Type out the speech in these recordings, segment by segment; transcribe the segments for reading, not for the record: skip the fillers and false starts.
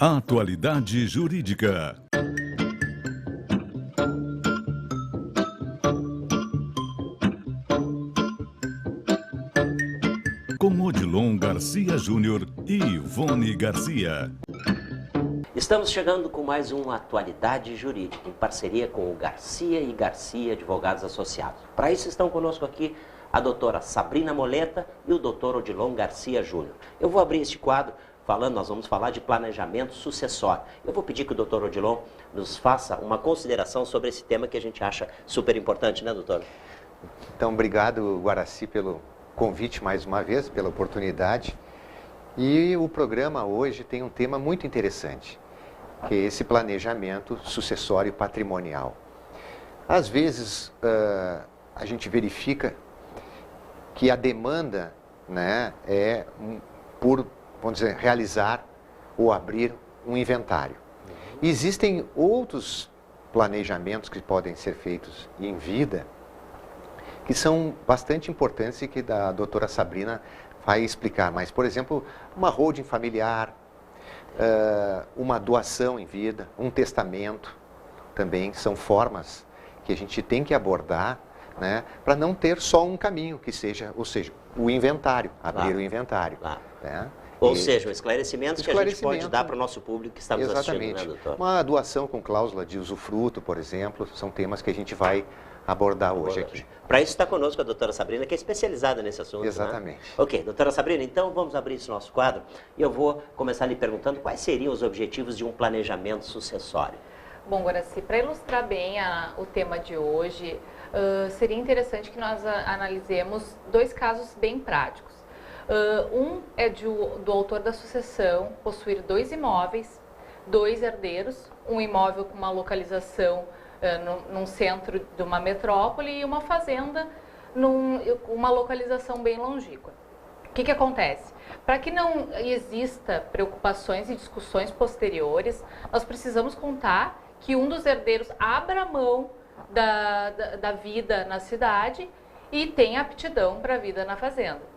Atualidade Jurídica. Com Odilon Garcia Júnior e Ivone Garcia. Estamos chegando com mais uma Atualidade Jurídica, em parceria com o Garcia e Garcia Advogados Associados. Para isso estão conosco aqui a doutora Sabrina Moleta e o doutor Odilon Garcia Júnior. Eu vou abrir este quadro nós vamos falar de planejamento sucessório. Eu vou pedir que o doutor Odilon nos faça uma consideração sobre esse tema que a gente acha super importante, né, doutor? Então, obrigado, Guaraci, pelo convite mais uma vez, pela oportunidade. E o programa hoje tem um tema muito interessante, que é esse planejamento sucessório patrimonial. Às vezes, a gente verifica que a demanda, né, é por, vamos dizer, realizar ou abrir um inventário. Existem outros planejamentos que podem ser feitos em vida, que são bastante importantes e que a doutora Sabrina vai explicar. Mas, por exemplo, uma holding familiar, uma doação em vida, um testamento, também são formas que a gente tem que abordar, né, para não ter só um caminho, que seja, ou seja, o inventário, abrir o inventário. Né? Ou seja, esclarecimentos que a gente pode dar para o nosso público que está nos assistindo, né, doutor? Uma doação com cláusula de usufruto, por exemplo, são temas que a gente vai abordar hoje aqui. Para isso está conosco a doutora Sabrina, que é especializada nesse assunto. Exatamente. Né? Ok, doutora Sabrina, então vamos abrir esse nosso quadro e eu vou começar lhe perguntando quais seriam os objetivos de um planejamento sucessório. Bom, Guaraci, para ilustrar bem o tema de hoje, seria interessante que nós analisemos dois casos bem práticos. Um é do autor da sucessão possuir dois imóveis, dois herdeiros, um imóvel com uma localização num centro de uma metrópole e uma fazenda com uma localização bem longínqua. O que acontece? Para que não exista preocupações e discussões posteriores, nós precisamos contar que um dos herdeiros abra mão da vida na cidade e tenha aptidão para a vida na fazenda.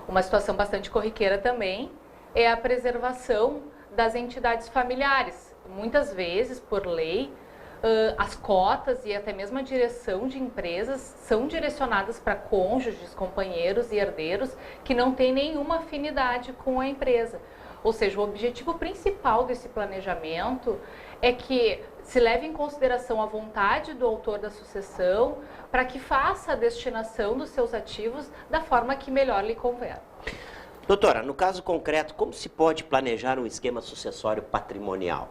Uma situação bastante corriqueira também é a preservação das entidades familiares. Muitas vezes, por lei, as cotas e até mesmo a direção de empresas são direcionadas para cônjuges, companheiros e herdeiros que não têm nenhuma afinidade com a empresa. Ou seja, o objetivo principal desse planejamento é que se leve em consideração a vontade do autor da sucessão para que faça a destinação dos seus ativos da forma que melhor lhe convier. Doutora, no caso concreto, como se pode planejar um esquema sucessório patrimonial?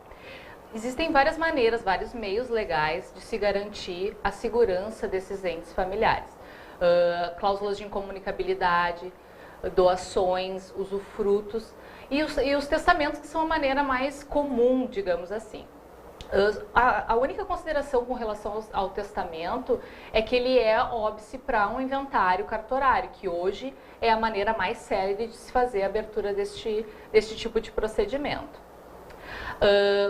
Existem várias maneiras, vários meios legais de se garantir a segurança desses entes familiares. Cláusulas de incomunicabilidade, doações, usufrutos e os testamentos, que são a maneira mais comum, digamos assim. A única consideração com relação ao testamento é que ele é óbice para um inventário cartorário, que hoje é a maneira mais célere de se fazer a abertura deste tipo de procedimento.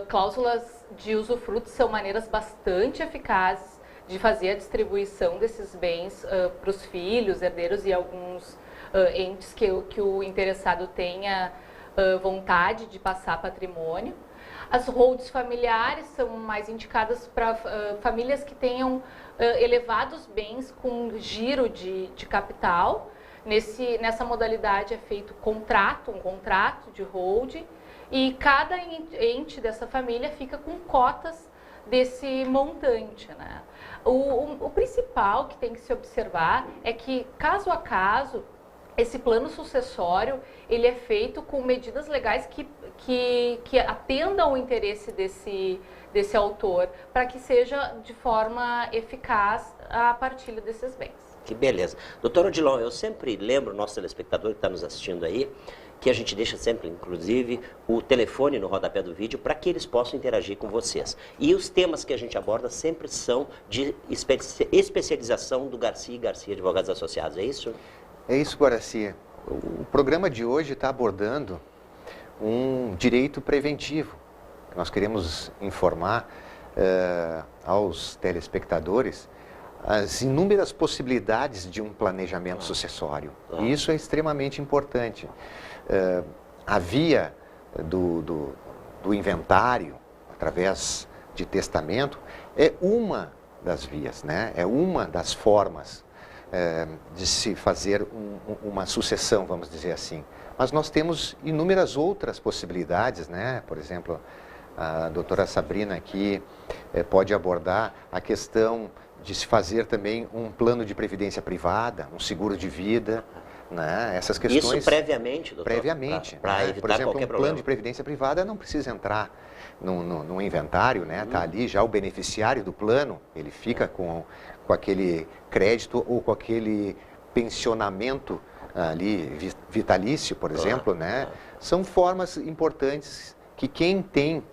Cláusulas de usufruto são maneiras bastante eficazes de fazer a distribuição desses bens para os filhos, herdeiros e alguns entes que o interessado tenha vontade de passar patrimônio. As holdings familiares são mais indicadas para famílias que tenham elevados bens com giro de capital. Nessa modalidade é feito um contrato de holding, e cada ente dessa família fica com cotas desse montante, né? O principal que tem que se observar é que, caso a caso, esse plano sucessório ele é feito com medidas legais que atendam ao interesse desse autor, para que seja de forma eficaz a partilha desses bens. Que beleza. Doutor Odilon, eu sempre lembro o nosso telespectador que está nos assistindo aí, que a gente deixa sempre, inclusive, o telefone no rodapé do vídeo para que eles possam interagir com vocês. E os temas que a gente aborda sempre são de especialização do Garcia e Garcia Advogados Associados, é isso? É isso, Guaraci. O programa de hoje está abordando um direito preventivo. Nós queremos informar aos telespectadores as inúmeras possibilidades de um planejamento sucessório. E isso é extremamente importante. A via do inventário, através de testamento, é uma das vias, né? É uma das formas de se fazer uma sucessão, vamos dizer assim. Mas nós temos inúmeras outras possibilidades, né? Por exemplo, a doutora Sabrina aqui pode abordar a questão de se fazer também um plano de previdência privada, um seguro de vida, né? Essas questões... Isso previamente, doutor? Previamente. Para Né? evitar Por exemplo, qualquer um problema. plano de previdência privada não precisa entrar no inventário, né? Está ali já o beneficiário do plano, ele fica com aquele crédito ou com aquele pensionamento ali vitalício, por exemplo, né? São formas importantes que quem tem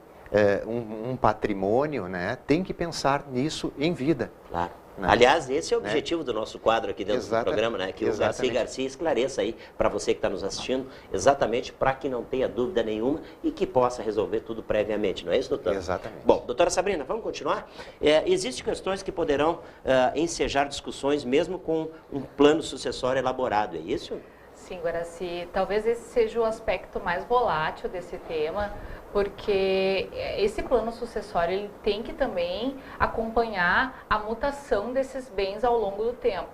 um patrimônio, né, tem que pensar nisso em vida. Claro. Né? Aliás, esse é o objetivo do nosso quadro aqui dentro do programa, né? Que o Garcia esclareça aí para você que está nos assistindo, exatamente para que não tenha dúvida nenhuma e que possa resolver tudo previamente, não é isso, doutor? Exatamente. Bom, doutora Sabrina, vamos continuar? Existem questões que poderão ensejar discussões mesmo com um plano sucessório elaborado, é isso? Sim, Guaraci, talvez esse seja o aspecto mais volátil desse tema, porque esse plano sucessório ele tem que também acompanhar a mutação desses bens ao longo do tempo.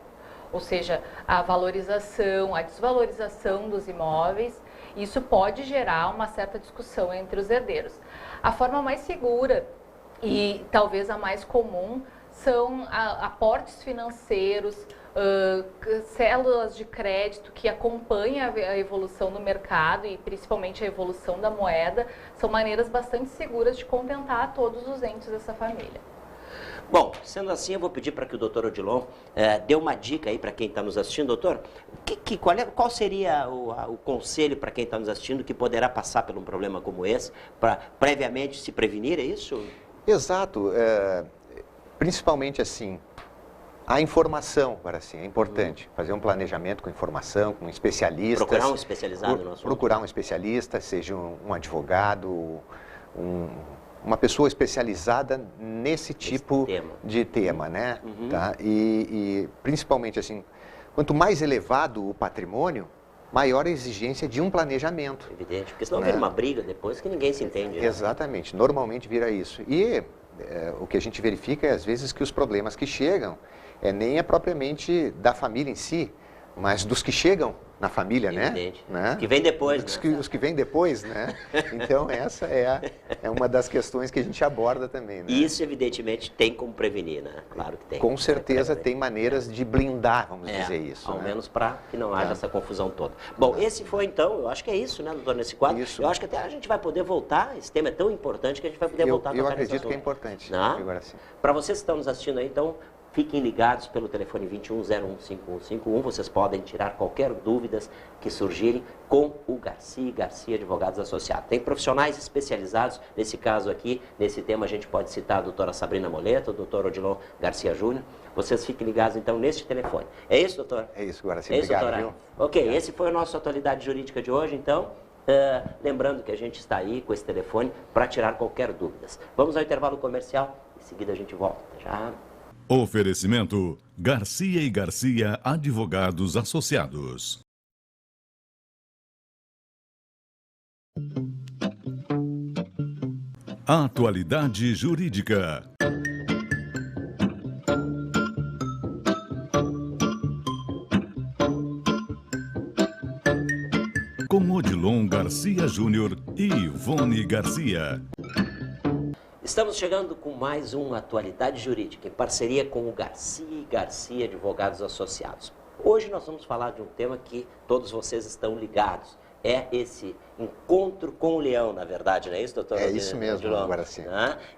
Ou seja, a valorização, a desvalorização dos imóveis, isso pode gerar uma certa discussão entre os herdeiros. A forma mais segura e talvez a mais comum são aportes financeiros, células de crédito que acompanham a evolução do mercado e principalmente a evolução da moeda, são maneiras bastante seguras de contentar todos os entes dessa família. Bom, sendo assim, eu vou pedir para que o doutor Odilon dê uma dica aí para quem está nos assistindo. Doutor, qual seria o conselho para quem está nos assistindo que poderá passar por um problema como esse, para previamente se prevenir, é isso? Exato. Principalmente assim, a informação, agora sim, é importante. Fazer um planejamento com informação, com especialistas. Procurar um especializado no assunto. Procurar um especialista, seja um advogado, uma pessoa especializada nesse tipo de tema, né? Tá? E principalmente assim, quanto mais elevado o patrimônio, maior a exigência de um planejamento. Evidente, porque senão vira uma briga depois que ninguém se entende. Né? Exatamente, normalmente vira isso. E o que a gente verifica é às vezes que os problemas que chegam nem é propriamente da família em si, mas dos que chegam na família, Evidente. Né? Os que vêm depois, Os que vêm depois, né? Então essa é uma das questões que a gente aborda também, né? Isso, evidentemente, tem como prevenir, né? Claro que tem. Com certeza tem maneiras de blindar, vamos dizer isso. Ao né? menos para que não haja essa confusão toda. Bom, esse foi então, eu acho que é isso, né, doutor, nesse quadro. Isso. Eu acho que até a gente vai poder voltar, esse tema é tão importante que a gente vai poder voltar a Eu tocar nesse acredito que é assunto. importante. Né? Agora sim. Para vocês que estão nos assistindo aí, então, fiquem ligados pelo telefone 21015151. Vocês podem tirar qualquer dúvidas que surgirem com o Garcia Advogados Associados. Tem profissionais especializados, nesse caso aqui, nesse tema a gente pode citar a doutora Sabrina Moleta, o doutor Odilon Garcia Júnior. Vocês fiquem ligados então nesse telefone. É isso, doutor? É isso, Guaraci. É isso, Obrigado, doutora? viu? Ok, esse foi o nosso Atualidade Jurídica de hoje, então. Lembrando que a gente está aí com esse telefone para tirar qualquer dúvida. Vamos ao intervalo comercial, em seguida a gente volta. Já. Oferecimento Garcia e Garcia Advogados Associados. Atualidade Jurídica. Com Odilon Garcia Júnior e Ivone Garcia. Estamos chegando com mais uma Atualidade Jurídica, em parceria com o Garcia e Garcia Advogados Associados. Hoje nós vamos falar de um tema que todos vocês estão ligados. É esse encontro com o leão, na verdade, não é isso, doutor? É isso mesmo, Guaraci.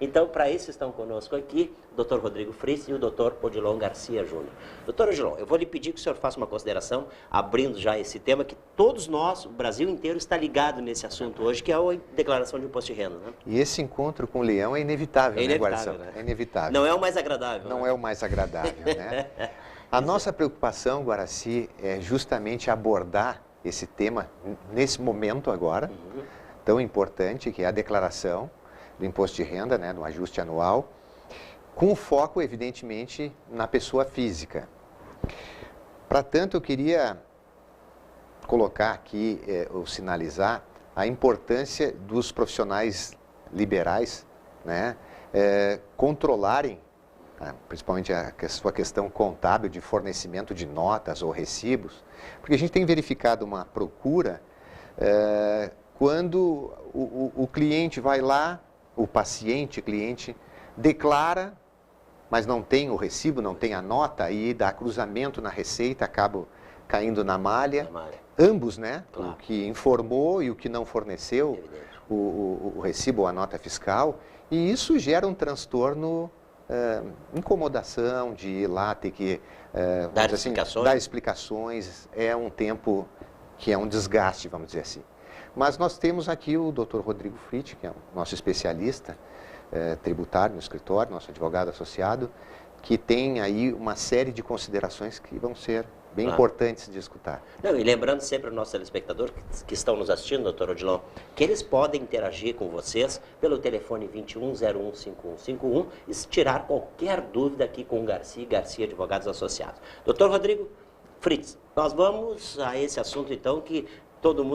Então, para isso estão conosco aqui o doutor Rodrigo Friis e o doutor Odilon Garcia Júnior. Doutor Odilon, eu vou lhe pedir que o senhor faça uma consideração, abrindo já esse tema, que todos nós, o Brasil inteiro, está ligado nesse assunto hoje, que é a declaração de imposto de renda. Né? E esse encontro com o leão é inevitável, né, Guaraci? Né? É inevitável. Não é o mais agradável. Não né? é o mais agradável, né? A nossa preocupação, Guaraci, é justamente abordar esse tema nesse momento agora, tão importante, que é a declaração do imposto de renda, né, do ajuste anual, com foco, evidentemente, na pessoa física. Para tanto, eu queria colocar aqui, ou sinalizar, a importância dos profissionais liberais, né, controlarem, principalmente a sua questão contábil de fornecimento de notas ou recibos, porque a gente tem verificado uma procura quando o cliente vai lá, o paciente, cliente, declara, mas não tem o recibo, não tem a nota, e dá cruzamento na receita, acaba caindo na malha. Ambos, né? Claro. O que informou e o que não forneceu o recibo ou a nota fiscal. E isso gera um transtorno, incomodação de ir lá, ter que dar explicações. É um tempo que é um desgaste, vamos dizer assim. Mas nós temos aqui o Dr. Rodrigo Fritz, que é o nosso especialista tributário no escritório, nosso advogado associado, que tem aí uma série de considerações que vão ser bem importantes de escutar. Não, e lembrando sempre ao nosso telespectador que estão nos assistindo, doutor Odilon, que eles podem interagir com vocês pelo telefone 21015151 e tirar qualquer dúvida aqui com o Garcia Advogados Associados. Doutor Rodrigo Fritz, nós vamos a esse assunto então que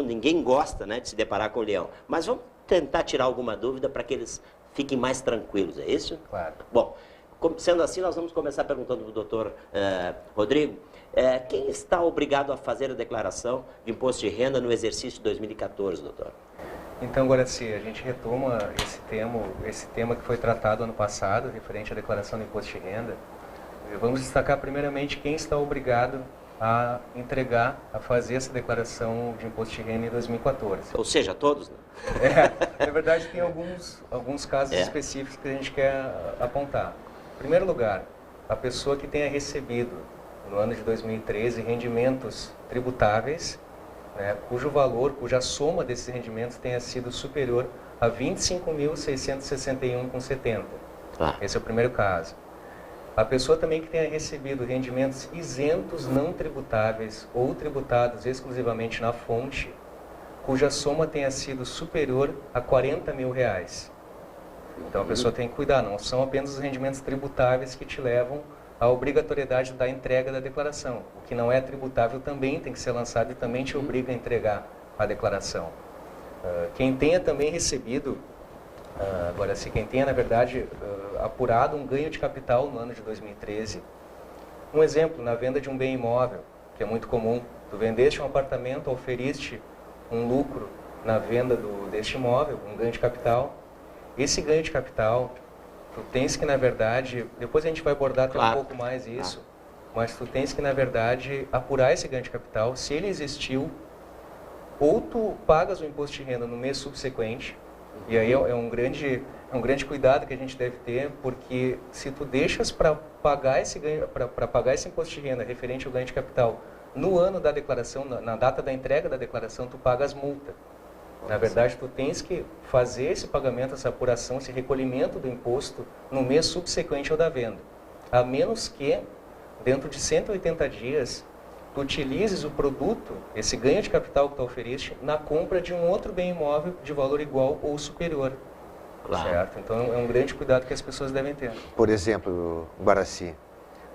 ninguém gosta, né, de se deparar com o leão, mas vamos tentar tirar alguma dúvida para que eles fiquem mais tranquilos, é isso? Claro. Bom, sendo assim, nós vamos começar perguntando para o doutor Rodrigo, quem está obrigado a fazer a declaração de imposto de renda no exercício de 2014, doutor? Então, Guaraci, a gente retoma esse tema que foi tratado ano passado, referente à declaração do imposto de renda. Vamos destacar primeiramente quem está obrigado a entregar, a fazer essa declaração de imposto de renda em 2014. Ou seja, todos, né? Na verdade, tem alguns casos específicos que a gente quer apontar. Em primeiro lugar, a pessoa que tenha recebido, no ano de 2013, rendimentos tributáveis, né, cuja soma desses rendimentos tenha sido superior a R$ 25.661,70. Esse é o primeiro caso. A pessoa também que tenha recebido rendimentos isentos não tributáveis ou tributados exclusivamente na fonte, cuja soma tenha sido superior a R$ 40 mil. Então a pessoa tem que cuidar, não são apenas os rendimentos tributáveis que te levam à obrigatoriedade da entrega da declaração. O que não é tributável também tem que ser lançado e também te obriga a entregar a declaração. Quem tenha também recebido, agora se quem tenha na verdade apurado um ganho de capital no ano de 2013, um exemplo, na venda de um bem imóvel, que é muito comum, tu vendeste um apartamento, oferiste um lucro na venda deste imóvel, um ganho de capital. Esse ganho de capital, tu tens que, na verdade, depois a gente vai abordar até um pouco mais isso, mas tu tens que, na verdade, apurar esse ganho de capital, se ele existiu, ou tu pagas o imposto de renda no mês subsequente, e aí é um grande cuidado que a gente deve ter, porque se tu deixas para pagar esse imposto de renda referente ao ganho de capital no ano da declaração, na data da entrega da declaração, tu pagas multa. Na verdade, tu tens que fazer esse pagamento, essa apuração, esse recolhimento do imposto no mês subsequente ao da venda. A menos que, dentro de 180 dias, tu utilizes o produto, esse ganho de capital que tu oferiste, na compra de um outro bem imóvel de valor igual ou superior. Certo? Então, é um grande cuidado que as pessoas devem ter. Por exemplo, Guaraci,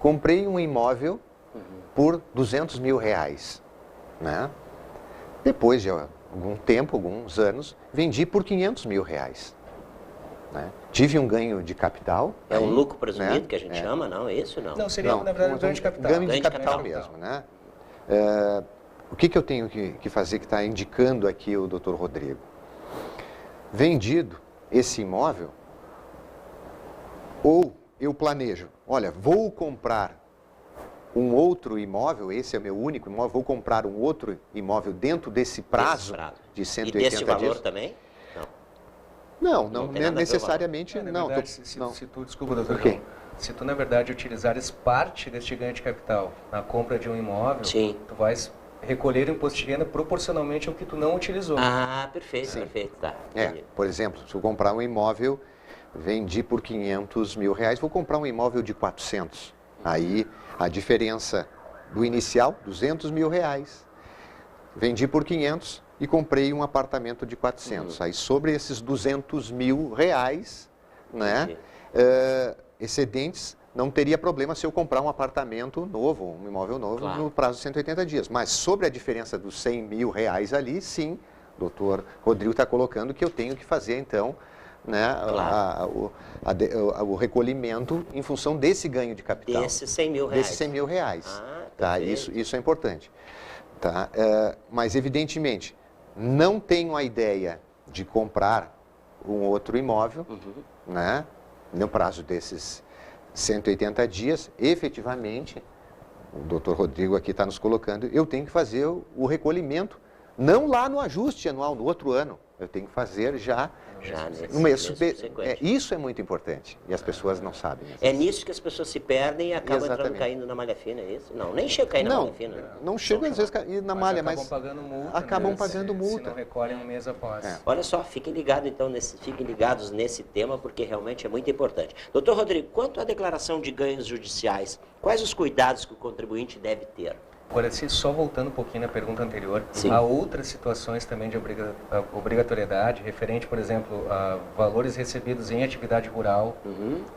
comprei um imóvel por R$ 200 mil, né? Depois de algum tempo, alguns anos, vendi por R$ 500 mil. Né? Tive um ganho de capital. É um lucro presumido, né? Que a gente chama, não? É isso não? Não, seria, na verdade, um ganho de capital. Ganho de capital mesmo, né? O que eu tenho que fazer, que está indicando aqui o Dr. Rodrigo? Vendido esse imóvel, ou eu planejo, olha, vou comprar um outro imóvel, esse é o meu único imóvel, vou comprar um outro imóvel dentro desse prazo de 180 dias. E desse valor também? Não necessariamente, não. Desculpa, doutor João. Se tu, na verdade, utilizares parte deste ganho de capital na compra de um imóvel, tu vais recolher o imposto de renda proporcionalmente ao que tu não utilizou. Ah, perfeito, perfeito. Tá. Por exemplo, se eu comprar um imóvel, vendi por R$ 500 mil, vou comprar um imóvel de 400. Aí, a diferença do inicial, R$ 200 mil, vendi por 500 e comprei um apartamento de 400. Aí, sobre esses R$ 200 mil, né, excedentes, não teria problema se eu comprar um apartamento novo, um imóvel novo, no prazo de 180 dias. Mas sobre a diferença dos R$ 100 mil ali, sim, o doutor Rodrigo está colocando que eu tenho que fazer, então, né, Claro. o recolhimento em função desse ganho de capital. Desses 100 mil reais. Desses 100 mil reais. Tá, Tá? Isso é importante. Tá? Mas, evidentemente, não tenho a ideia de comprar um outro imóvel, né, no prazo desses 180 dias, efetivamente, o doutor Rodrigo aqui está nos colocando, eu tenho que fazer o recolhimento, não lá no ajuste anual, no outro ano, eu tenho que fazer já no mês subsequente. Isso é muito importante e as pessoas não sabem. É nisso que as pessoas se perdem e acabam entrando, caindo na malha fina, é isso? Não, nem chega a cair na malha fina. Não chegam às vezes a cair na malha, mas acabam pagando multa. Se não recolhem um mês após. Olha só, fiquem ligados então, fiquem ligados nesse tema, porque realmente é muito importante. Doutor Rodrigo, quanto à declaração de ganhos judiciais, quais os cuidados que o contribuinte deve ter? Agora, só voltando um pouquinho na pergunta anterior, Sim. há outras situações também de obrigatoriedade, referente, por exemplo, a valores recebidos em atividade rural,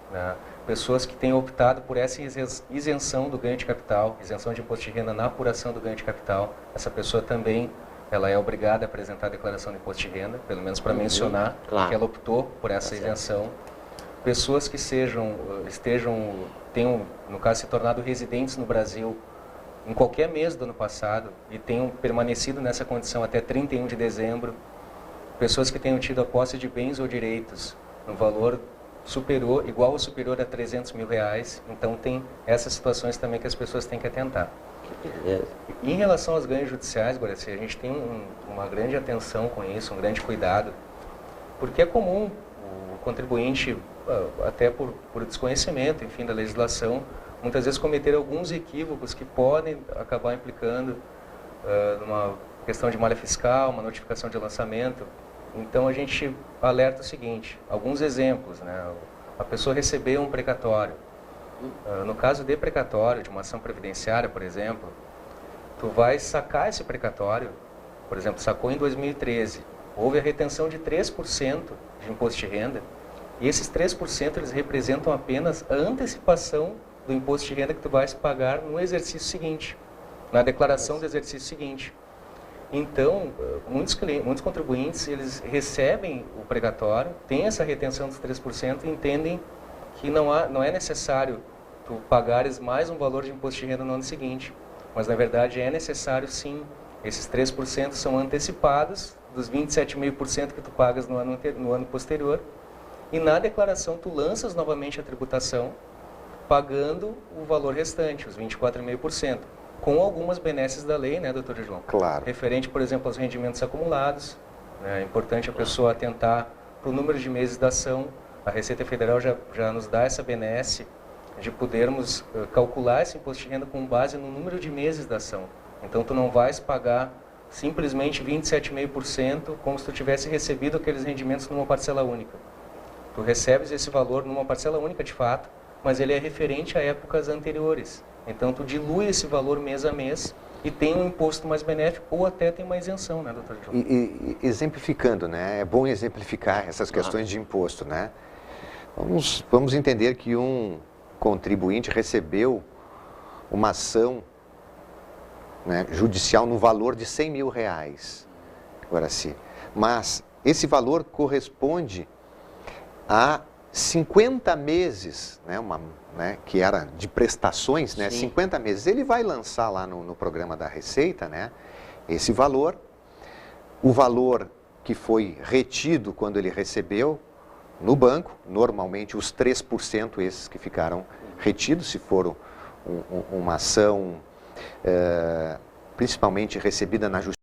né? Pessoas que têm optado por essa isenção do ganho de capital, isenção de imposto de renda na apuração do ganho de capital. Essa pessoa também ela é obrigada a apresentar a declaração de imposto de renda, pelo menos para mencionar que ela optou por essa isenção. Pessoas que tenham, no caso, se tornado residentes no Brasil em qualquer mês do ano passado e tenham permanecido nessa condição até 31 de dezembro, pessoas que tenham tido a posse de bens ou direitos no valor superior, igual ou superior a 300 mil reais, então tem essas situações também que as pessoas têm que atentar. Em relação aos ganhos judiciais, Guaraci, a gente tem uma grande atenção com isso, um grande cuidado, porque é comum o contribuinte, até por desconhecimento, enfim, da legislação, muitas vezes cometer alguns equívocos que podem acabar implicando numa questão de malha fiscal, uma notificação de lançamento. Então a gente alerta o seguinte, alguns exemplos, né? A pessoa recebeu um precatório. No caso de precatório, de uma ação previdenciária, por exemplo, tu vai sacar esse precatório, por exemplo, sacou em 2013, houve a retenção de 3% de imposto de renda, e esses 3% eles representam apenas a antecipação do imposto de renda que tu vais pagar no exercício seguinte, na declaração do exercício seguinte. Então, muitos contribuintes, eles recebem o precatório, têm essa retenção dos 3% e entendem que não é necessário tu pagares mais um valor de imposto de renda no ano seguinte, mas na verdade é necessário sim, esses 3% são antecipados dos 27,5% que tu pagas no ano posterior, e na declaração tu lanças novamente a tributação, pagando o valor restante, os 24,5%, com algumas benesses da lei, né, doutor João? Claro. Referente, por exemplo, aos rendimentos acumulados, né, é importante a pessoa atentar para o número de meses da ação. A Receita Federal já nos dá essa benesse de podermos calcular esse imposto de renda com base no número de meses da ação. Então, tu não vais pagar simplesmente 27,5% como se tu tivesse recebido aqueles rendimentos numa parcela única. Tu recebes esse valor numa parcela única, de fato, mas ele é referente a épocas anteriores. Então, tu dilui esse valor mês a mês e tem um imposto mais benéfico ou até tem uma isenção, né, doutor João? E exemplificando, né? É bom exemplificar essas questões de imposto, né? Vamos entender que um contribuinte recebeu uma ação, né, judicial no valor de 100 mil reais, Guaraci. Mas esse valor corresponde a 50 meses, né, que era de prestações, né, 50 meses. Ele vai lançar lá no programa da Receita, né, esse valor, o valor que foi retido quando ele recebeu no banco, normalmente os 3% esses que ficaram retidos, se for uma ação principalmente recebida na justiça.